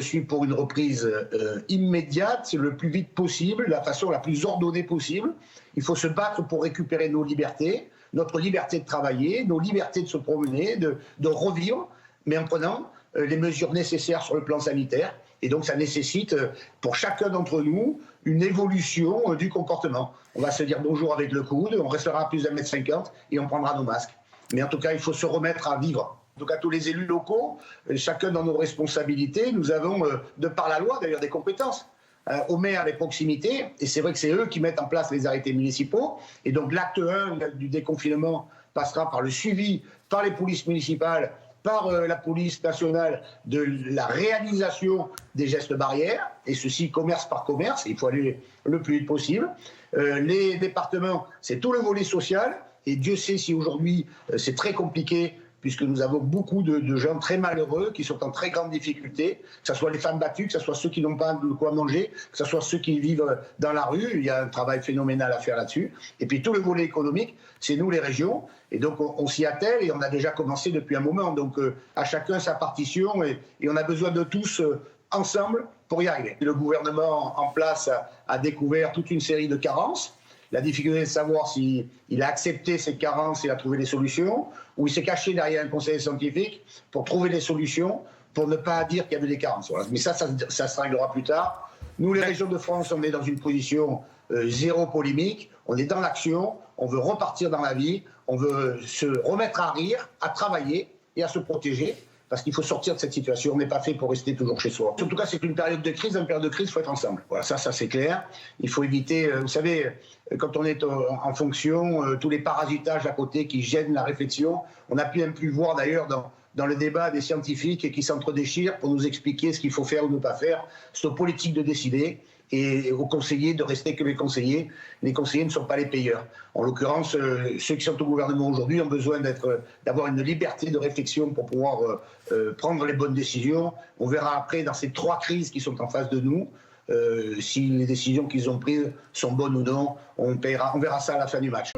Je suis pour une reprise immédiate, le plus vite possible, de la façon la plus ordonnée possible. Il faut se battre pour récupérer nos libertés, notre liberté de travailler, nos libertés de se promener, de revivre, mais en prenant les mesures nécessaires sur le plan sanitaire. Et donc ça nécessite pour chacun d'entre nous une évolution du comportement. On va se dire bonjour avec le coude, on restera à plus d'1,50 m et on prendra nos masques. Mais en tout cas, il faut se remettre à vivre. En tout cas, tous les élus locaux, chacun dans nos responsabilités, nous avons, de par la loi d'ailleurs, des compétences. Aux maires, les proximités, et c'est vrai que c'est eux qui mettent en place les arrêtés municipaux. Et donc l'acte 1 du déconfinement passera par le suivi par les polices municipales, par la police nationale, de la réalisation des gestes barrières, et ceci commerce par commerce, il faut aller le plus vite possible. Les départements, c'est tout le volet social, et Dieu sait si aujourd'hui c'est très compliqué, puisque nous avons beaucoup de gens très malheureux qui sont en très grande difficulté, que ce soit les femmes battues, que ce soit ceux qui n'ont pas de quoi manger, que ce soit ceux qui vivent dans la rue. Il y a un travail phénoménal à faire là-dessus. Et puis tout le volet économique, c'est nous les régions. Et donc on s'y attelle et on a déjà commencé depuis un moment. Donc à chacun sa partition et on a besoin de tous ensemble pour y arriver. Le gouvernement en place a découvert toute une série de carences. La difficulté de savoir s'il a accepté ces carences et a trouvé des solutions, ou il s'est caché derrière un conseil scientifique pour trouver des solutions, pour ne pas dire qu'il y avait des carences. Voilà. Mais ça se réglera plus tard. Nous, les régions de France, on est dans une position zéro polémique, on est dans l'action, on veut repartir dans la vie, on veut se remettre à rire, à travailler et à se protéger. Parce qu'il faut sortir de cette situation, on n'est pas fait pour rester toujours chez soi. En tout cas, c'est une période de crise, il faut être ensemble. Voilà, ça c'est clair. Il faut éviter, vous savez, quand on est en fonction, tous les parasitages à côté qui gênent la réflexion. On a pu même plus voir d'ailleurs dans le débat des scientifiques qui s'entre-déchirent pour nous expliquer ce qu'il faut faire ou ne pas faire. C'est aux politiques de décider et aux conseillers de rester que les conseillers. Les conseillers ne sont pas les payeurs. En l'occurrence, ceux qui sont au gouvernement aujourd'hui ont besoin d'avoir une liberté de réflexion pour pouvoir prendre les bonnes décisions. On verra après dans ces 3 crises qui sont en face de nous, si les décisions qu'ils ont prises sont bonnes ou non. On verra ça à la fin du match.